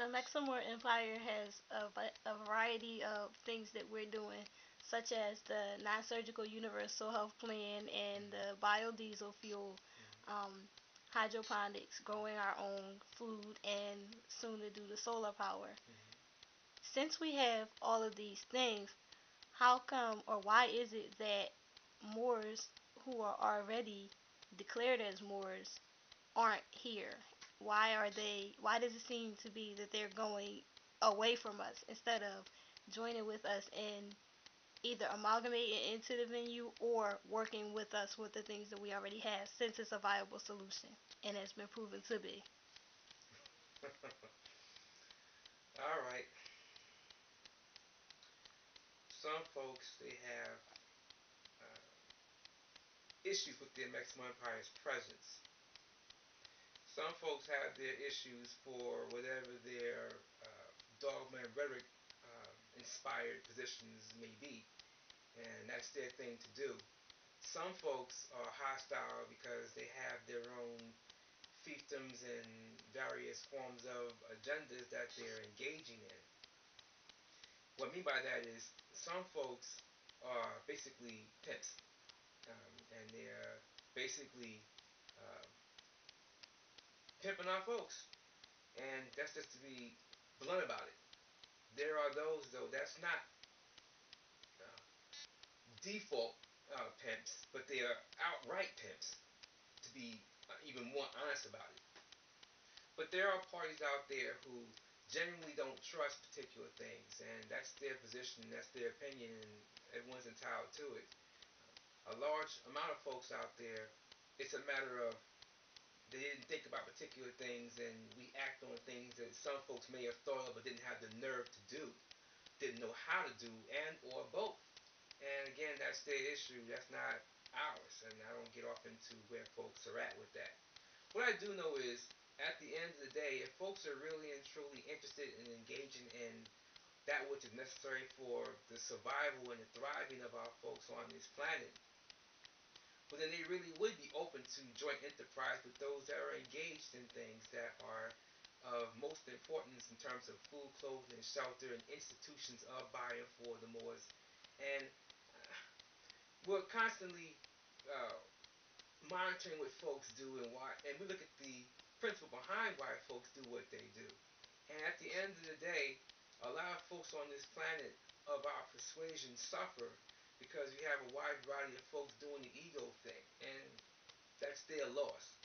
The Amexem-Moor-Empire has a variety of things that we're doing, such as the non-surgical universal health plan and the biodiesel fuel, um, hydroponics, growing our own food, and soon to do the solar power. Since we have all of these things, how come or why is it that Moors who are already declared as Moors aren't here? Why does it seem to be that they're going away from us instead of joining with us and either amalgamating into the venue or working with us with the things that we already have, since it's a viable solution and has been proven to be? All right. Some folks they have issues with the Mexican Empire's presence. Some folks have their issues for whatever their dogma and rhetoric inspired positions may be, and that's their thing to do. Some folks are hostile because they have their own fiefdoms and various forms of agendas that they're engaging in. What I mean by that is some folks are basically pimps, and they're basically uh, pimping our folks, and that's just to be blunt about it. There are those though that's not default pimps, but they are outright pimps. To be even more honest about it, but there are parties out there who genuinely don't trust particular things, and that's their position, that's their opinion, and everyone's entitled to it. A large amount of folks out there, it's a matter of they didn't think about particular things, and we act on things that some folks may have thought of but didn't have the nerve to do, didn't know how to do, and or both. And again, that's their issue. That's not ours, and I don't get off into where folks are at with that. What I do know is, at the end of the day, if folks are really and truly interested in engaging in that which is necessary for the survival and the thriving of our folks on this planet, well, then they really would be open to joint enterprise with those that are engaged in things that are of most importance in terms of food, clothing, and shelter, and institutions of by and for the Moors. And we're constantly uh, monitoring what folks do and why, and we look at the principle behind why folks do what they do. And at the end of the day, a lot of folks on this planet of our persuasion suffer because you have a wide variety of folks doing the ego thing, and that's their loss.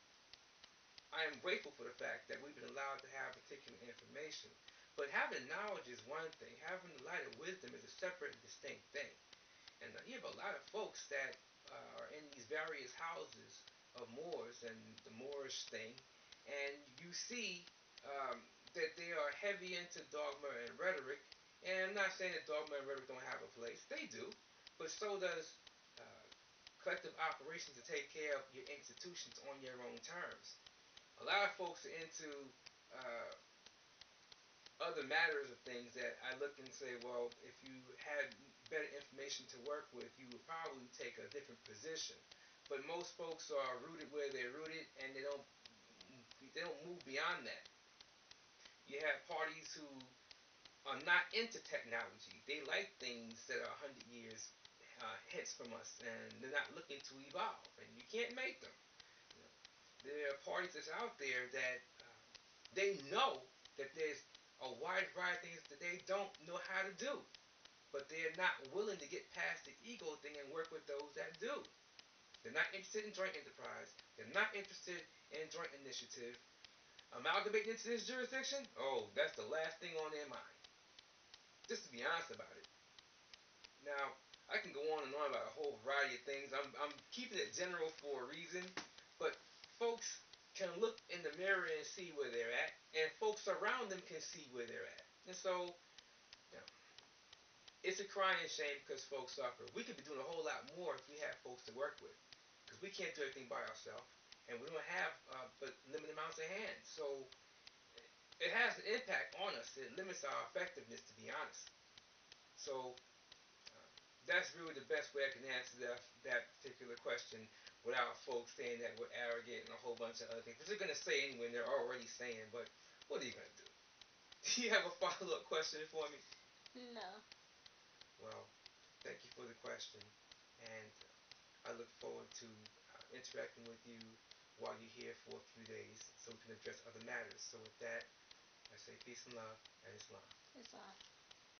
I am grateful for the fact that we've been allowed to have particular information, but having knowledge is one thing. Having the light of wisdom is a separate and distinct thing. And you have a lot of folks that are in these various houses of Moors and the Moorish thing, and you see um, that they are heavy into dogma and rhetoric. And I'm not saying that dogma and rhetoric don't have a place; they do, but so does collective operations to take care of your institutions on your own terms. A lot of folks are into uh, other matters of things that I look and say, well, if you had better information to work with, you would probably take a different position. But most folks are rooted where they're rooted, and they don't move beyond that. You have parties who are not into technology. They like things that are 100 years hence from us, and they're not looking to evolve. And you can't make them. You know, there are parties that's out there that they know that there's a wide variety of things that they don't know how to do, but they're not willing to get past the ego thing and work with those that do. They're not interested in joint enterprise. They're not interested in joint initiative. Amalgamating into this jurisdiction, oh, that's the last thing on their mind. Just to be honest about it. Now, I can go on and on about a whole variety of things. I'm keeping it general for a reason, but folks can look in the mirror and see where they're at, and folks around them can see where they're at. And so, you know, it's a crying shame because folks suffer. We could be doing a whole lot more if we had folks to work with, because we can't do everything by ourselves, and we don't have but limited amounts of hands. So it has an impact on us. It limits our effectiveness, to be honest. So that's really the best way I can answer that particular question without folks saying that we're arrogant and a whole bunch of other things. Which they're going to say anyway, and they're already saying, but what are you going to do? Do you have a follow-up question for me? No. Well, thank you for the question, and I look forward to interacting with you while you're here for a few days so we can address other matters. So with that, I say peace and love, and Islam. Islam.